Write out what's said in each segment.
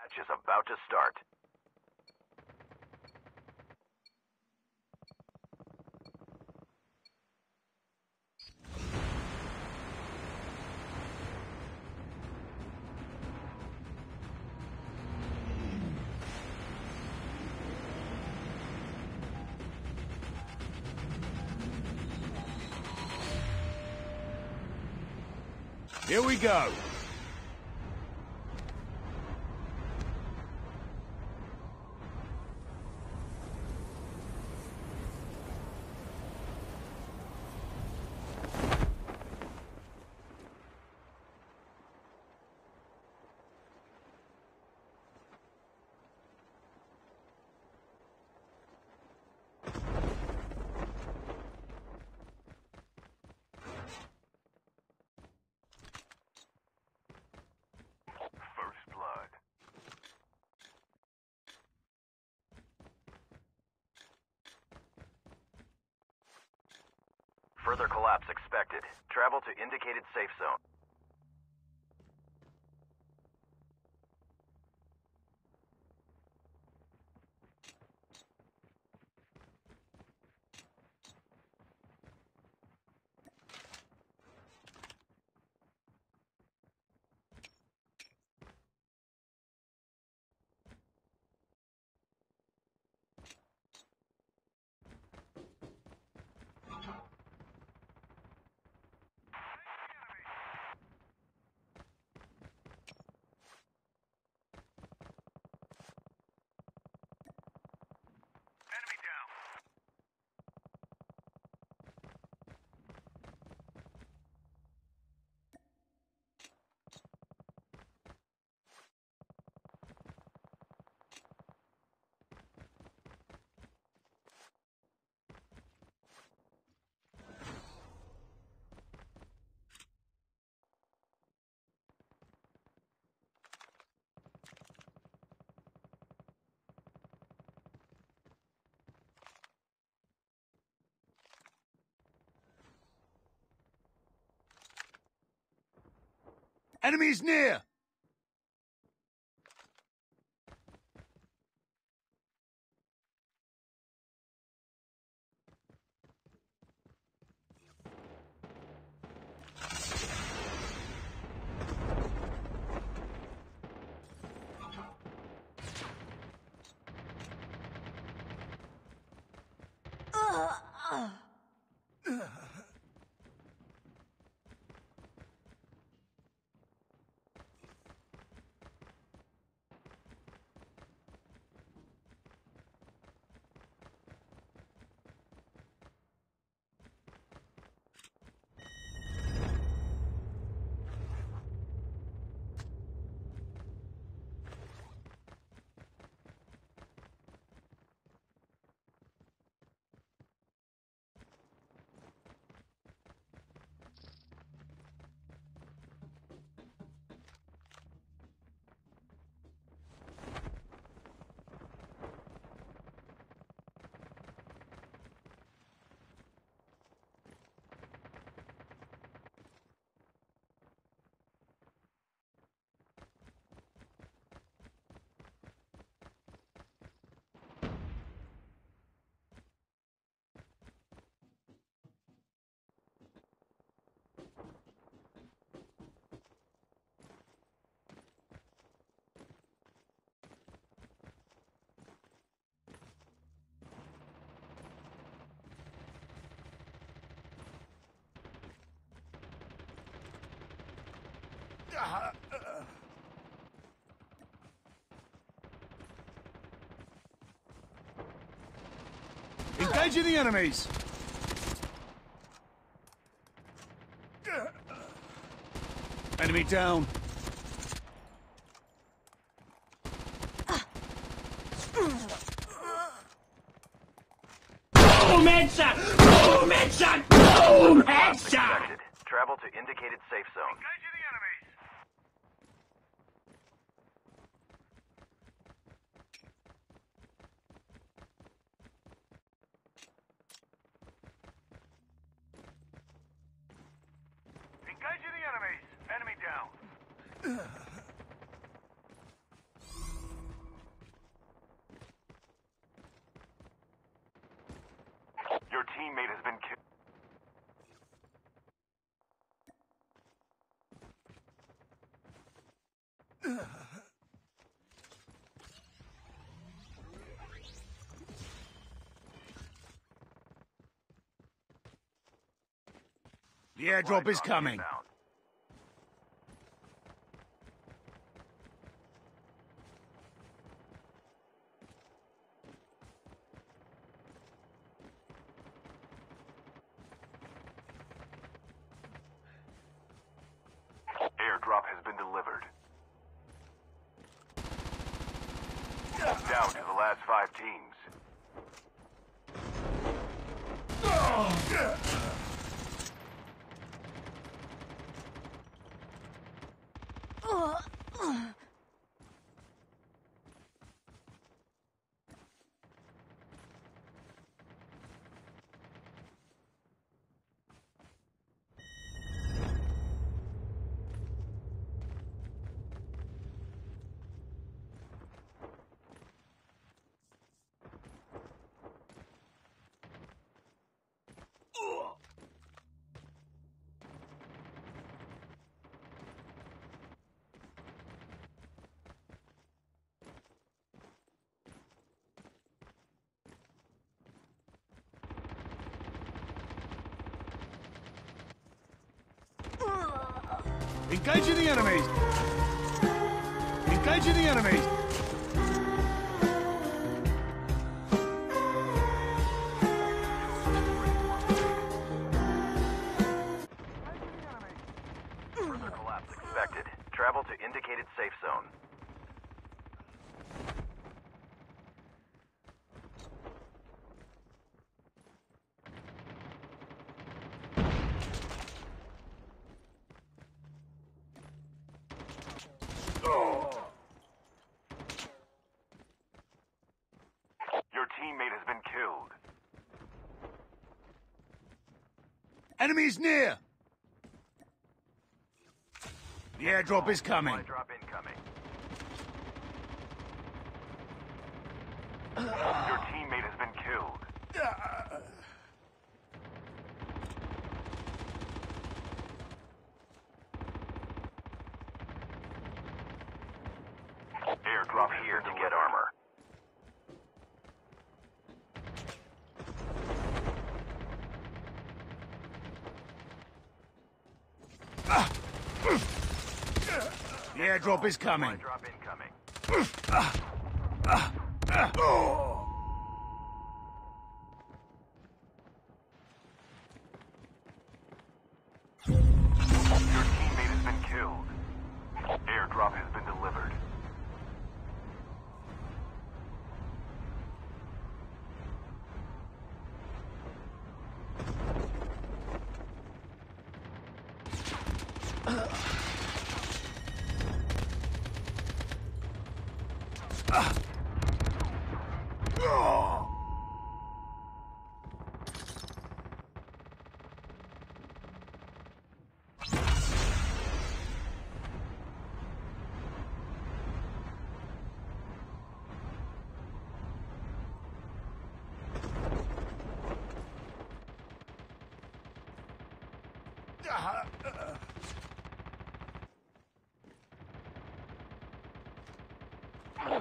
match is about to start. Here we go. Further collapse expected. Travel to indicated safe zone. Enemies near! Engaging the enemies! Enemy down. Boom headshot! Boom headshot! Boom headshot! Travel to indicated safe zone. Engaging the enemies! Engaging the enemies! Enemy down. The airdrop is Supply drop coming. inbound. Airdrop has been delivered. Down to the last 5 teams. Engaging the enemies! Engaging the enemies! Further collapse expected. Travel to indicated safe zone. Your teammate has been killed. Enemies near! The airdrop is coming. Supply drop incoming. Your teammate has been killed. Airdrop here to get armor. The airdrop is Supply coming. drop incoming. Your teammate has been killed. Airdrop has been delivered.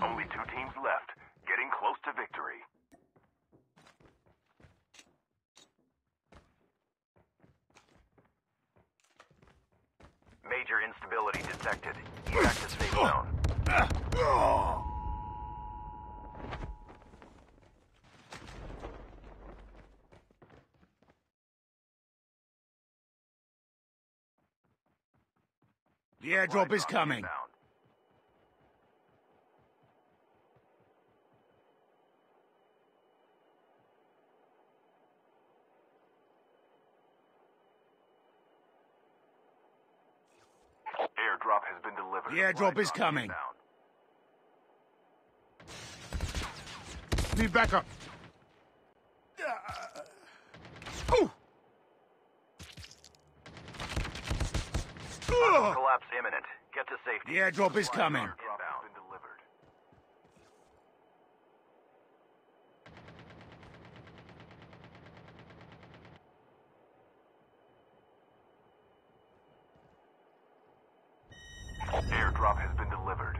Only 2 teams left, getting close to victory. Major instability detected. Back to safe zone. The airdrop is coming. Inbound. Airdrop has been delivered. The airdrop is Supply drop coming. Need inbound. backup. Ooh. Collapse imminent. Get to safety. The airdrop is coming. Airdrop has been delivered. Airdrop has been delivered.